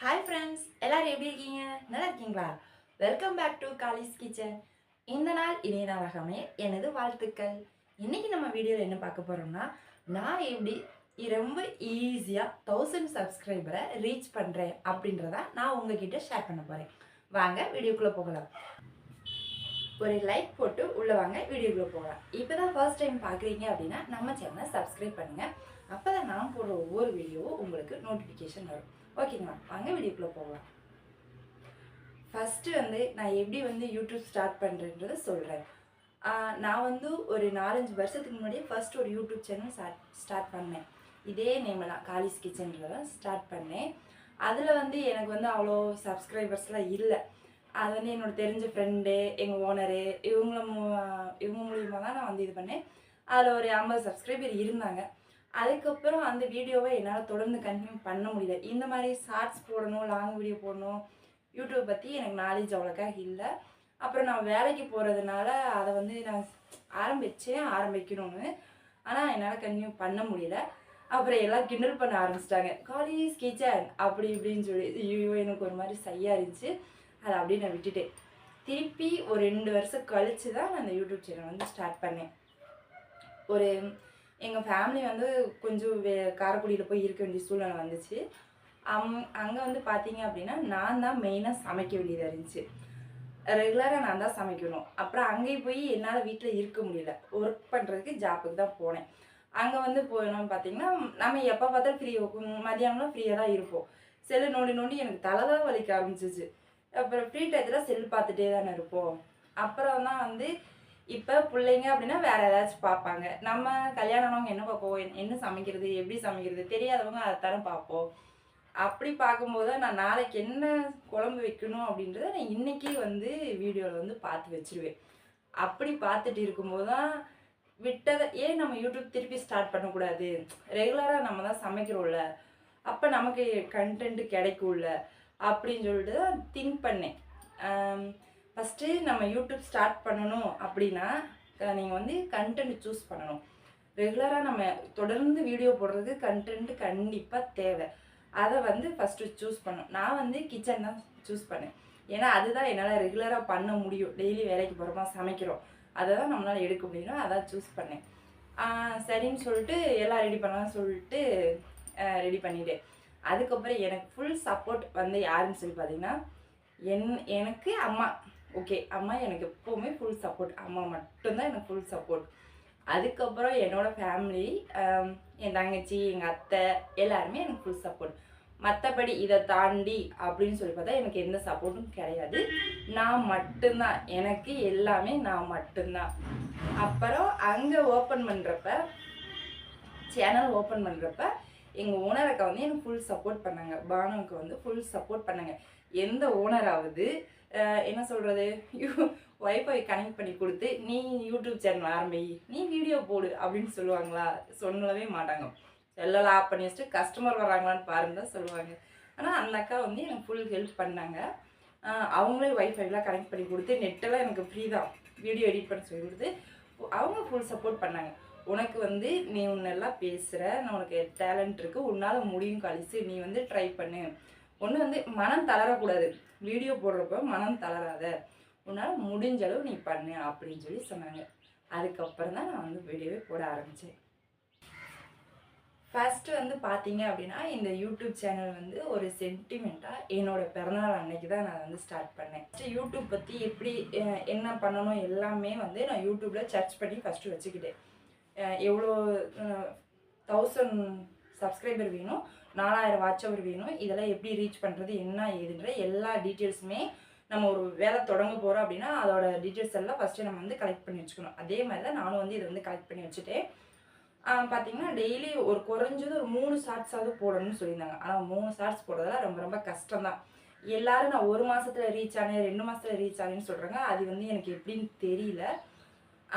Hi friends, எல்லாரும் எப்படி இருக்கீங்க? நல்லா இருக்கீங்களா? வெல்கம் பேக் டு காலிஸ் கிச்சன். இந்த நாள் இனிய நாளாகவே எனது வாழ்த்துக்கள். இன்னைக்கு நம்ம வீடியோவில் என்ன பார்க்க போறோம்னா, நான் எப்படி ரொம்ப ஈஸியாக 1000 சப்ஸ்கிரைபரை ரீச் பண்ணுறேன் அப்படின்றத நான் உங்ககிட்ட ஷேர் பண்ண போகிறேன். வாங்க வீடியோக்குள்ளே போகலாம். ஒரு லைக் போட்டு உள்ளே வாங்க வீடியோக்குள்ளே போகலாம். இப்போ தான் ஃபர்ஸ்ட் டைம் பார்க்குறீங்க அப்படின்னா நம்ம சேனலை சப்ஸ்கிரைப் பண்ணுங்கள். அப்போ தான் நான் போடுற ஒவ்வொரு வீடியோவும் உங்களுக்கு நோட்டிஃபிகேஷன் வரும். ஓகேங்களா? வாங்க வீடியோக்குள்ளே போகலாம். ஃபஸ்ட்டு நான் எப்படி யூடியூப் ஸ்டார்ட் பண்ணுறேன்றதை சொல்கிறேன். நான் ஒரு 4-5 வருஷத்துக்கு முன்னாடியே ஃபஸ்ட் ஒரு யூடியூப் சேனல் ஸ்டார்ட் பண்ணேன். இதே நேமில் தான் காலிஸ் கிச்சன்றதை ஸ்டார்ட் பண்ணேன். அதில் எனக்கு அவ்வளோ சப்ஸ்கிரைபர்ஸ்லாம் இல்லை. அது என்னோட தெரிஞ்ச ஃப்ரெண்டு, எங்கள் ஓனரு இவங்க மூலியமாக தான் நான் இது பண்ணேன். அதில் ஒரு 50 சப்ஸ்கிரைபர் இருந்தாங்க. அதுக்கப்புறம் அந்த வீடியோவை என்னால் தொடர்ந்து கன்டினியூ பண்ண முடியல. இந்த மாதிரி ஷார்ட்ஸ் போடணும், லாங் வீடியோ போடணும், யூடியூப் பற்றி எனக்கு நாலேஜ் அவ்வளோக்கா இல்லை. அப்புறம் நான் வேலைக்கு போகிறதுனால அதை நான் ஆரம்பிக்கணும்னு. ஆனால் என்னால் கன்டினியூ பண்ண முடியல. அப்புறம் எல்லாம் கிண்டல் பண்ண ஆரம்பிச்சிட்டாங்க, காலிஸ் கிச்சன் அப்படி இப்படின்னு சொல்லி. ஐயோ, எனக்கு ஒரு மாதிரி சையாக இருந்துச்சு. அதை அப்படியே நான் விட்டுட்டேன். திருப்பி ஒரு 2 வருஷம் கழித்து தான் நான் அந்த யூடியூப் சேனல் ஸ்டார்ட் பண்ணேன். எங்கள் ஃபேமிலி கொஞ்சம் காரைக்குடியில் போய் இருக்க வேண்டிய சூழ்நிலை வந்துச்சு. அங்கே பார்த்தீங்க அப்படின்னா நான் தான் மெயினாக சமைக்க வேண்டியதாக இருந்துச்சு. ரெகுலராக நான் தான் சமைக்கணும். அப்புறம் அங்கேயும் போய் என்னால் வீட்டில் இருக்க முடியல. ஒர்க் பண்ணுறதுக்கு ஜாப்புக்கு தான் போனேன். அங்கே போனோம்னு பார்த்தீங்கன்னா நம்ம எப்போ பார்த்தாலும் மதியானம்லாம் ஃப்ரீயாக தான் இருப்போம். செல்லு நோண்டி நோண்டி எனக்கு தலை தான் வலிக்க ஆரம்பிச்சிச்சு. அப்புறம் ஃப்ரீ டயத்தில் செல்லு பார்த்துட்டே தானே இருப்போம். அப்புறம் தான் இப்போ பிள்ளைங்க அப்படின்னா வேறு ஏதாச்சும் பார்ப்பாங்க. நம்ம கல்யாணம்னவங்க என்ன பார்ப்போம், என்ன சமைக்கிறது, எப்படி சமைக்கிறது தெரியாதவங்க அதை தானே பார்ப்போம். அப்படி பார்க்கும்போது நான் நாளைக்கு என்ன குழம்பு வைக்கணும் அப்படின்றத நான் இன்றைக்கி வீடியோவில் பார்த்து வச்சுருவேன். அப்படி பார்த்துட்டு இருக்கும்போது தான் விட்டதை ஏன் நம்ம யூடியூப் திருப்பி ஸ்டார்ட் பண்ணக்கூடாது, ரெகுலராக நம்ம தான் சமைக்கிறோம்ல, அப்போ நமக்கு கண்டென்ட் கிடைக்கும்ல அப்படின்னு சொல்லிட்டு தான் திங்க் பண்ணேன். ஃபஸ்ட்டு நம்ம யூடியூப் ஸ்டார்ட் பண்ணணும் அப்படின்னா நீங்கள் கண்டென்ட் சூஸ் பண்ணணும். ரெகுலராக நம்ம தொடர்ந்து வீடியோ போடுறதுக்கு கண்டென்ட் கண்டிப்பாக தேவை. அதை ஃபஸ்ட்டு சூஸ் பண்ணணும். நான் கிச்சன் தான் சூஸ் பண்ணேன். ஏன்னா அதுதான் என்னால் ரெகுலராக பண்ண முடியும். டெய்லி வேலைக்கு போகிறோமா, சமைக்கிறோம், அதை தான் நம்மளால் எடுக்க முடியும். அதான் சூஸ் பண்ணேன். சரின்னு சொல்லிட்டு எல்லாம் ரெடி பண்ணலாம்னு சொல்லிட்டு ரெடி பண்ணிட்டேன். அதுக்கப்புறம் எனக்கு ஃபுல் சப்போர்ட் யாருன்னு சொல்லி பார்த்தீங்கன்னா எனக்கு அம்மா. ஓகே, அம்மா எனக்கு எப்போவுமே ஃபுல் சப்போர்ட். அம்மா மட்டும்தான் எனக்கு ஃபுல் சப்போர்ட். அதுக்கப்புறம் என்னோடய ஃபேமிலி, என் தங்கச்சி, எங்கள் அத்தை எல்லாருமே எனக்கு ஃபுல் சப்போர்ட். மற்றபடி இதை தாண்டி அப்படின்னு சொல்லி பார்த்தா எனக்கு எந்த சப்போர்ட்டும் கிடையாது. நான் மட்டும்தான், எனக்கு எல்லாமே நான் மட்டும்தான். அப்புறம் அங்கே சேனல் ஓப்பன் பண்ணுறப்ப எங்கள் ஓனர் அக்கா எனக்கு ஃபுல் சப்போர்ட் பண்ணாங்க. பானுவுக்கு ஃபுல் சப்போர்ட் பண்ணாங்க. எந்த ஓனராவது என்ன சொல்கிறது, ஒய்ஃபை கனெக்ட் பண்ணி கொடுத்து நீ யூடியூப் சேனல் ஆரம்பி, நீ வீடியோ போடு அப்படின்னு சொல்லுவாங்களா? சொல்லவே மாட்டாங்க. செல்லலாம் ஆஃப் பண்ணி வச்சுட்டு கஸ்டமர் வராங்களான்னு பாருங்க தான் சொல்லுவாங்க. ஆனால் அந்த அக்கா எனக்கு ஃபுல் ஹெல்ப் பண்ணாங்க. அவங்களே ஒய்ஃபைலாம் கனெக்ட் பண்ணி கொடுத்து, நெட்டெல்லாம் எனக்கு ஃப்ரீ தான், வீடியோ எடிட் பண்ண சொல்லி கொடுத்து அவங்க ஃபுல் சப்போர்ட் பண்ணாங்க. உனக்கு நீ உன்னெல்லாம் பேசுகிற, நான் உனக்கு டேலண்ட் இருக்குது, உன்னால் முடியும் காலிஸு, நீ ட்ரை பண்ணு, ஒன்று மனம் தளரக்கூடாது, வீடியோ போடுறப்ப மனம் தளராத, உன்னால் முடிஞ்ச அளவு நீ பண்ணு அப்படின்னு சொல்லி சொன்னாங்க. அதுக்கப்புறம் தான் நான் வீடியோவே போட ஆரம்பித்தேன். ஃபஸ்ட்டு பார்த்தீங்க அப்படின்னா இந்த யூடியூப் சேனல் ஒரு சென்டிமெண்ட்டாக என்னோடய பிறந்தநாள் அன்னைக்கு தான் நான் ஸ்டார்ட் பண்ணேன். ஃபஸ்ட்டு யூடியூப் பற்றி எப்படி என்ன பண்ணணும் எல்லாமே நான் யூடியூப்பில் சர்ச் பண்ணி ஃபஸ்ட்டு வச்சுக்கிட்டேன். எவ்வளோ 1000 சப்ஸ்கிரைபர் வேணும், 4000 வாட்ச் அவர் வேணும், இதெல்லாம் எப்படி ரீச் பண்ணுறது, என்ன ஏதுன்ற எல்லா டீட்டெயில்ஸுமே நம்ம ஒரு வேலை தொடங்க போகிறோம் அப்படின்னா அதோட டீட்டெயில்ஸ் எல்லாம் ஃபஸ்ட்டு நம்ம கலெக்ட் பண்ணி வச்சுக்கணும். அதே மாதிரி தான் நானும் இதை கலெக்ட் பண்ணி வச்சுட்டேன். பார்த்திங்கன்னா டெய்லி ஒரு குறைஞ்சது ஒரு 3 ஷார்ட்ஸாவது போடணும்னு சொல்லியிருந்தாங்க. ஆனால் 3 ஷார்ட்ஸ் போடுறதெல்லாம் ரொம்ப ரொம்ப கஷ்டம்தான். எல்லோரும் நான் 1 மாதத்தில் ரீச் ஆனேன், 2 மாதத்தில் ரீச் ஆனேன்னு சொல்கிறாங்க. அது எனக்கு எப்படின்னு தெரியல.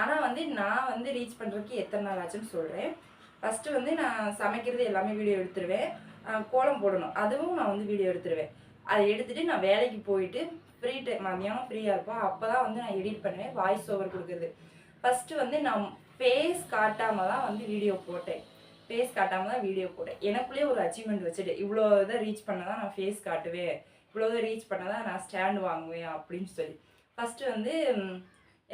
ஆனால் நான் ரீச் பண்ணுறதுக்கு எத்தனை நாள் ஆச்சுன்னு சொல்கிறேன். ஃபஸ்ட்டு நான் சமைக்கிறது எல்லாமே வீடியோ எடுத்துருவேன். கோலம் போடணும், அதுவும் நான் வீடியோ எடுத்துருவேன். அதை எடுத்துகிட்டு நான் வேலைக்கு போயிட்டு ஃப்ரீ டைம் மதியானம் ஃப்ரீயாக இருப்போம், அப்போ தான் நான் எடிட் பண்ணுவேன், வாய்ஸ் ஓவர் கொடுக்குறது. ஃபஸ்ட்டு நான் ஃபேஸ் காட்டாமல் தான் வீடியோ போட்டேன். ஃபேஸ் காட்டாமல் தான் வீடியோ போட்டேன். எனக்குள்ளேயே ஒரு அச்சீவ்மெண்ட் வச்சுட்டு இவ்வளோ இதை ரீச் பண்ண தான் நான் ஃபேஸ் காட்டுவேன், இவ்வளோ இதை ரீச் பண்ண தான் நான் ஸ்டாண்ட் வாங்குவேன் அப்படின்னு சொல்லி ஃபஸ்ட்டு வந்து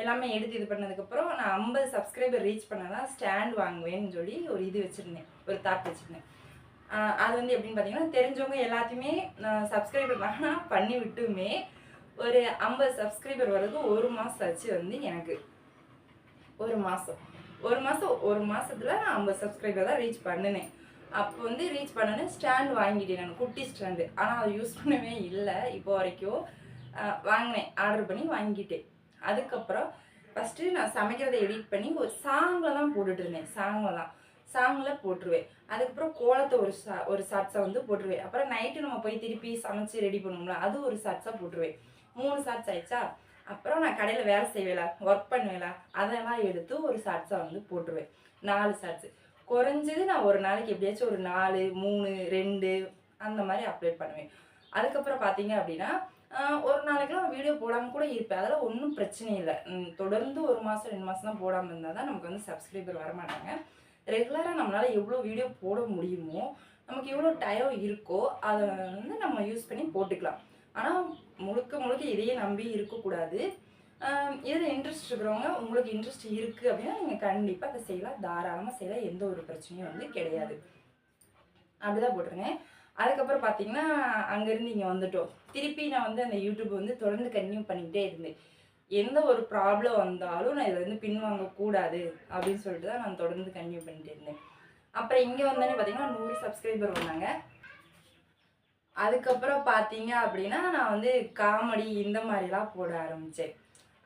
எல்லாமே எடுத்து இது பண்ணதுக்கப்புறம் நான் 50 சப்ஸ்கிரைபர் ரீச் பண்ண தான் ஸ்டாண்ட் வாங்குவேன்னு சொல்லி ஒரு இது வச்சுருந்தேன், ஒரு தாட் வச்சுருந்தேன். அது வந்து எப்படின்னு பார்த்தீங்கன்னா, தெரிஞ்சவங்க எல்லாத்தையுமே நான் சப்ஸ்கிரைபர் வேணால் பண்ணி விட்டுமே ஒரு 50 சப்ஸ்கிரைபர் வரைக்கும் 1 மாதம் ஆச்சு வந்து எனக்கு. 1 மாதத்தில் நான் 50 சப்ஸ்கிரைபர் தான் ரீச் பண்ணினேன். அப்போ வந்து ரீச் பண்ணேன்னு ஸ்டாண்ட் வாங்கிட்டேன் நான், குட்டி ஸ்டாண்டு. ஆனால் அதை யூஸ் பண்ணவே இல்லை இப்போ வரைக்கும். வாங்கினேன், ஆர்டர் பண்ணி வாங்கிட்டேன். அதுக்கப்புறம் ஃபஸ்ட்டு நான் சமைக்கிறதை எடிட் பண்ணி ஒரு சாங்கில் தான் போட்டுட்ருந்தேன். சாங்கில் போட்டுருவேன். அதுக்கப்புறம் கோலத்தை ஒரு ஷார்ட்ஸாக வந்து போட்டுருவேன். அப்புறம் நைட்டு நம்ம போய் திருப்பி சமைச்சு ரெடி பண்ணுவோம்ல, அது ஒரு ஷார்ட்ஸாக போட்டுருவேன். 3 ஷார்ட்ஸ் ஆயிடுச்சா. அப்புறம் நான் கடையில் வேலை செய்வேல, ஒர்க் பண்ணுவேல, அதெல்லாம் எடுத்து ஒரு ஷார்ட்ஸாக வந்து போட்டுருவேன். 4 ஷார்ட்ஸு குறைஞ்சது நான் ஒரு நாளைக்கு எப்படியாச்சும் ஒரு 4, 3, 2 அந்த மாதிரி அப்லோட் பண்ணுவேன். அதுக்கப்புறம் பார்த்தீங்க அப்படின்னா ஒரு நாளைக்கெல்லாம் வீடியோ போடாமல் கூட இருப்பேன். அதெல்லாம் ஒன்றும் பிரச்சனை இல்லை. தொடர்ந்து 1 மாதம் 2 மாதம் தான் போடாமல் இருந்தால் தான் நமக்கு வந்து சப்ஸ்கிரைபர் வரமாட்டாங்க. ரெகுலராக நம்மளால் எவ்வளோ வீடியோ போட முடியுமோ, நமக்கு எவ்வளோ டைம் இருக்கோ அதை வந்து நம்ம யூஸ் பண்ணி போட்டுக்கலாம். ஆனால் முழுக்க இதையே நம்பி இருக்கக்கூடாது. இதில் இன்ட்ரெஸ்ட் இருக்கிறவங்க, உங்களுக்கு இன்ட்ரெஸ்ட் இருக்குது அப்படின்னா நீங்கள் கண்டிப்பாக அதை செய்யலாம், தாராளமாக செய்யலாம், எந்த ஒரு பிரச்சனையும் வந்து கிடையாது. அப்படிதான் போட்டிருங்க. அதுக்கப்புறம் பார்த்தீங்கன்னா அங்கேருந்து இங்கே வந்துட்டோம். திருப்பி நான் வந்து அந்த யூடியூப் வந்து தொடர்ந்து கன்டினியூ பண்ணிக்கிட்டே இருந்தேன். எந்த ஒரு ப்ராப்ளம் வந்தாலும் நான் இதை வந்து பின்வாங்கக்கூடாது அப்படின்னு சொல்லிட்டு தான் நான் தொடர்ந்து கன்டினியூ பண்ணிட்டு இருந்தேன். அப்புறம் இங்கே வந்தோடனே பார்த்தீங்கன்னா 100 சப்ஸ்கிரைபர் வந்தாங்க. அதுக்கப்புறம் பார்த்தீங்க அப்படின்னா நான் வந்து காமெடி இந்த மாதிரிலாம் போட ஆரம்பித்தேன்.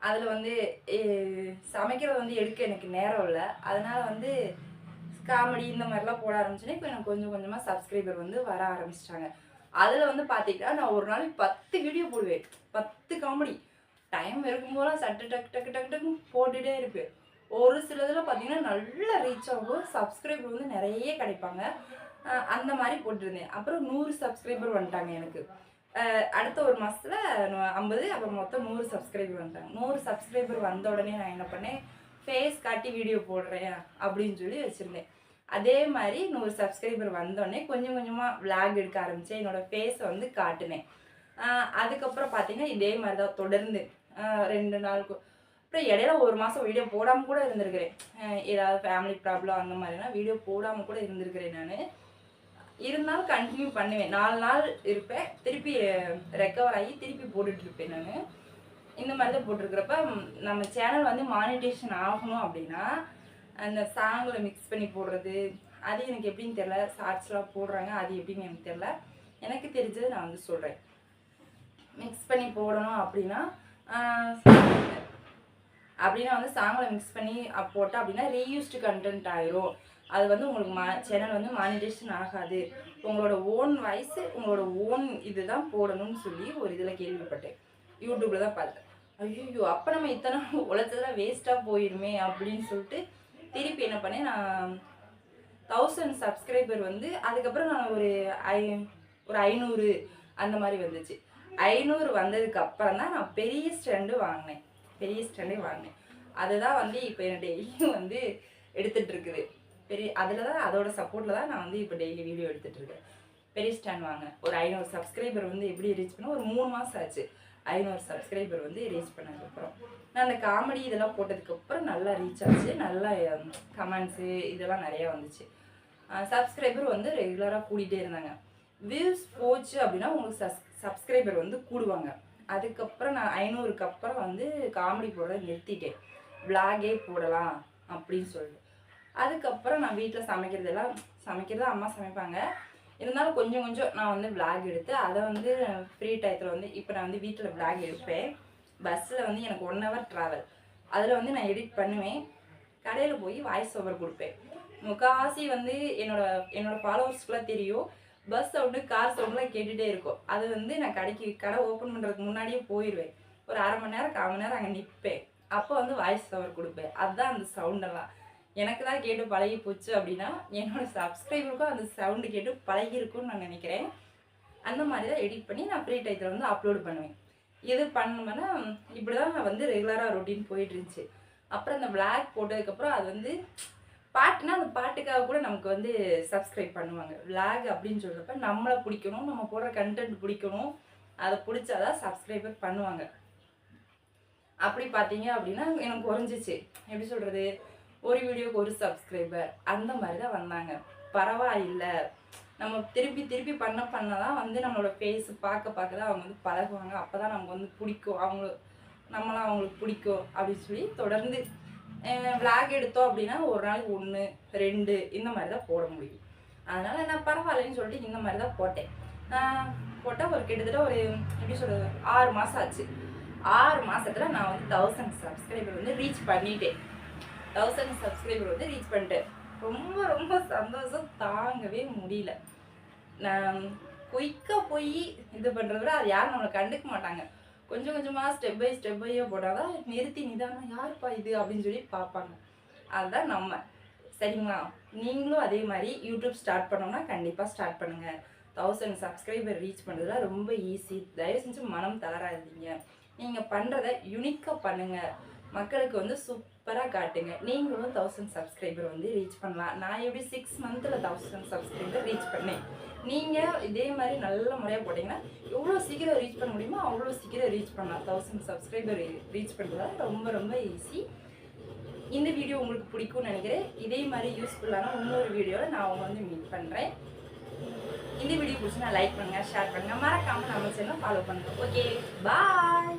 அதில் வந்து சமைக்கிறது வந்து எடுக்க எனக்கு நேரம் இல்லை. அதனால் வந்து காமெடி இந்த மாதிரிலாம் போட ஆரம்பிச்சேன்னா இப்போ எனக்கு கொஞ்சம் கொஞ்சமாக சப்ஸ்கிரைபர் வந்து வர ஆரம்பிச்சிட்டாங்க. அதில் வந்து பார்த்தீங்கன்னா நான் ஒரு நாளைக்கு 10 வீடியோ போடுவேன். 10 காமெடி. டைம் இருக்கும்போதெல்லாம் சட்டு டக்கு டக்கு டக்கு டக்குன்னு போட்டுகிட்டே இருப்பேன். ஒரு சிலதில் பார்த்தீங்கன்னா நல்லா ரீச் ஆகும், சப்ஸ்கிரைபர் வந்து நிறைய கிடைப்பாங்க. அந்த மாதிரி போட்டிருந்தேன். அப்புறம் 100 சப்ஸ்கிரைபர் வந்துட்டாங்க எனக்கு. அடுத்த ஒரு மாதத்தில் 50, அப்புறம் மொத்தம் 100 சப்ஸ்கிரைபர் வந்துட்டாங்க. 100 சப்ஸ்கிரைபர் வந்த உடனே நான் என்ன பண்ணேன், ஃபேஸ் காட்டி வீடியோ போடுறேன் அப்படின்னு சொல்லி வச்சுருந்தேன். அதே மாதிரி 100 சப்ஸ்கிரைபர் வந்தோடனே கொஞ்சம் கொஞ்சமாக விளாக் எடுக்க ஆரம்பித்தேன். என்னோடய ஃபேஸை வந்து காட்டினேன். அதுக்கப்புறம் பார்த்தீங்கன்னா இதே மாதிரி தான் தொடர்ந்து 2 நாளுக்கு அப்புறம் இடையில 1 மாதம் வீடியோ போடாமல் கூட இருந்திருக்கிறேன். ஏதாவது ஃபேமிலி ப்ராப்ளம் அந்த மாதிரினா வீடியோ போடாமல் கூட இருந்திருக்கிறேன் நான். இருந்தாலும் கண்டினியூ பண்ணுவேன். 4 நாள் இருப்பேன், திருப்பி ரெக்கவர் ஆகி திருப்பி போட்டுட்ருப்பேன் நான். இந்த மாதிரி தான் போட்டிருக்கிறப்ப நம்ம சேனல் வந்து மானிட்டேஷன் ஆகணும் அப்படின்னா அந்த சாங்கில் மிக்ஸ் பண்ணி போடுறது, அது எனக்கு எப்படின்னு தெரில. ஷார்ட்ஸ்லாம் போடுறாங்க, அது எப்படின்னு எனக்கு தெரில. எனக்கு தெரிஞ்சது நான் வந்து சொல்கிறேன். மிக்ஸ் பண்ணி போடணும் அப்படின்னா வந்து சாங்கில் மிக்ஸ் பண்ணி போட்டால் அப்படின்னா ரீயூஸ்டு கண்டென்ட் ஆயிரும். அது வந்து உங்களுக்கு சேனல் வந்து மானிட்டேஷன் ஆகாது. உங்களோட ஓன் வாய்ஸு, உங்களோட ஓன் இது தான் போடணும்னு சொல்லி ஒரு இதில் கேள்விப்பட்டேன். யூடியூப்பில் தான் பார்த்தேன். ஐயோ, அப்போ நம்ம இத்தனை உழைச்சதெல்லாம் வேஸ்ட்டாக போயிருமே அப்படின்னு சொல்லிட்டு திருப்பி என்ன பண்ணேன், நான் 1000 சப்ஸ்கிரைபர் வந்து அதுக்கப்புறம் நான் ஒரு 500 அந்த மாதிரி வந்துச்சு. 500 வந்ததுக்கு அப்புறம் தான் நான் பெரிய ஸ்டாண்டே வாங்கினேன். அதுதான் வந்து இப்போ என்ன டெய்லியும் வந்து எடுத்துகிட்டு இருக்குது. அதில் தான் அதோட சப்போர்ட்டில் தான் நான் வந்து இப்போ டெய்லி வீடியோ எடுத்துகிட்ருக்கேன். பெரிய ஸ்டாண்ட் வாங்கினேன். ஒரு 500 சப்ஸ்கிரைபர் வந்து எப்படி ரீச் பண்ண ஒரு 3 மாதம் ஆச்சு. 500 சப்ஸ்கிரைபர் வந்து ரீச் பண்ணதுக்கப்புறம் நான் அந்த காமெடி இதெல்லாம் போட்டதுக்கப்புறம் நல்லா ரீச் ஆச்சு. நல்லா கமெண்ட்ஸு இதெல்லாம் நிறையா வந்துச்சு. சப்ஸ்கிரைபர் வந்து ரெகுலராக கூட்டிகிட்டே இருந்தாங்க. வியூஸ் போச்சு அப்படின்னா உங்களுக்கு சப்ஸ்கிரைபர் வந்து கூடுவாங்க. அதுக்கப்புறம் நான் 500க்கு அப்புறம் வந்து காமெடி போடுறத நிறுத்திட்டேன். விளாகே போடலாம் அப்படின்னு சொல்லிட்டு. அதுக்கப்புறம் நான் வீட்டில் சமைக்கிறது அம்மா சமைப்பாங்க. இருந்தாலும் கொஞ்சம் நான் வந்து விளாக் எடுத்து அதை வந்து ஃப்ரீ டயத்தில் வந்து இப்போ நான் வந்து வீட்டில் விளாக் எடுப்பேன். பஸ்ஸில் வந்து எனக்கு 1 hour ட்ராவல். அதில் வந்து நான் எடிட் பண்ணுவேன். கடையில் போய் வாய்ஸ் ஓவர் கொடுப்பேன். முக்கால்வாசி வந்து என்னோட ஃபாலோவர்ஸ்க்குலாம் தெரியும். பஸ் சவுண்டு, கார் சவுண்டுலாம் கேட்டுகிட்டே இருக்கும். அது வந்து நான் கடை ஓப்பன் பண்ணுறதுக்கு முன்னாடியே போயிடுவேன். ஒரு 1/2 மணி நேரம் 1/4 மணி நேரம் அங்கே நிற்பேன். அப்போ வந்து வாய்ஸ் ஓவர் கொடுப்பேன். அதுதான் அந்த சவுண்டெல்லாம் எனக்கு தான் கேட்டு பழகி போச்சு அப்படின்னா என்னோடய சப்ஸ்கிரைபருக்கும் அந்த சவுண்டு கேட்டு பழகிருக்குன்னு நான் நினைக்கிறேன். அந்த மாதிரி தான் எடிட் பண்ணி நான் ஃப்ரீ டைத்தில் வந்து அப்லோடு பண்ணுவேன். இது பண்ணோம்னா இப்படி தான் நான் வந்து ரெகுலராக ரொட்டீன் போயிட்டு இருந்துச்சு. அப்புறம் அந்த விளாக் போட்டதுக்கப்புறம் அது வந்து பாட்டுனா அந்த பாட்டுக்காக கூட நமக்கு வந்து சப்ஸ்கிரைப் பண்ணுவாங்க. விளாக் அப்படின்னு சொல்கிறப்ப நம்மளை பிடிக்கணும், நம்ம போடுற கண்டென்ட் பிடிக்கணும், அதை பிடிச்சாதான் சப்ஸ்கிரைபர் பண்ணுவாங்க. அப்படி பார்த்தீங்க அப்படின்னா எனக்கு குறைஞ்சிச்சு. எப்படி சொல்கிறது, ஒரு வீடியோக்கு ஒரு சப்ஸ்கிரைபர் அந்த மாதிரி தான் வந்தாங்க. பரவாயில்ல, நம்ம திருப்பி திருப்பி பண்ண தான் வந்து நம்மளோட ஃபேஸ் பார்க்க தான் அவங்க வந்து பழகுவாங்க. அப்போ தான் நமக்கு வந்து பிடிக்கும், நம்மளாம் அவங்களுக்கு பிடிக்கும் அப்படின்னு சொல்லி தொடர்ந்து விளாக் எடுத்தோம் அப்படின்னா ஒரு நாளைக்கு 1, 2 இந்த மாதிரி தான் போட முடியும். அதனால் நான் பரவாயில்லன்னு சொல்லிட்டு இந்த மாதிரி தான் போட்டேன். போட்டால் ஒரு கிட்டத்தட்ட ஒரு எப்படி சொல்கிறது 6 மாதம் ஆச்சு. 6 மாதத்தில் நான் வந்து 1000 சப்ஸ்கிரைபர் வந்து ரீச் பண்ணிட்டேன். 1000 சப்ஸ்கிரைபர் வந்து ரீச் பண்ணிட்டேன். ரொம்ப ரொம்ப சந்தோஷம் தாங்கவே முடியல. நான் குயிக்காக போய் இது பண்ணுறத விட அது யாரும் நம்மளை கண்டுக்க மாட்டாங்க. கொஞ்சம் கொஞ்சமாக ஸ்டெப் பை ஸ்டெப்பையாக போட்டால் தான் நிறுத்தி நிதானம் யாருப்பா இது அப்படின்னு சொல்லி பார்ப்பாங்க. அதுதான் நம்ம. சரிங்களா? நீங்களும் அதே மாதிரி யூடியூப் ஸ்டார்ட் பண்ணோம்னா கண்டிப்பாக ஸ்டார்ட் பண்ணுங்கள். 1000 சப்ஸ்கிரைபர் ரீச் பண்ணுறதுலாம் ரொம்ப ஈஸி. தயவு செஞ்சு மனம் தளராதீங்க. நீங்கள் பண்ணுறத யூனிக்காக பண்ணுங்கள். மக்களுக்கு வந்து சூப்பராக காட்டுங்க. நீங்களும் 1000 சப்ஸ்கிரைபர் வந்து ரீச் பண்ணலாம். நான் எப்படி 6 மந்த்தில் 1000 சப்ஸ்கிரைபர் ரீச் பண்ணேன். நீங்கள் இதே மாதிரி நல்ல முறையாக போட்டிங்கன்னா எவ்வளோ சீக்கிரம் ரீச் பண்ண முடியுமோ அவ்வளோ சீக்கிரம் ரீச் பண்ணலாம். 1000 சப்ஸ்கிரைபர் ரீச் பண்ணுறதால ரொம்ப ரொம்ப ஈஸி. இந்த வீடியோ உங்களுக்கு பிடிக்கும்னு நினைக்கிறேன். இதே மாதிரி யூஸ்ஃபுல்லான இன்னொரு வீடியோவில் நான் அவங்க வந்து மீட் பண்ணுறேன். இந்த வீடியோ பிடிச்சி நான் லைக் பண்ணுங்கள், ஷேர் பண்ணுங்கள், மறக்காமல் நம்ம சேனலை ஃபாலோ பண்ணுங்கள். ஓகே, பாய்.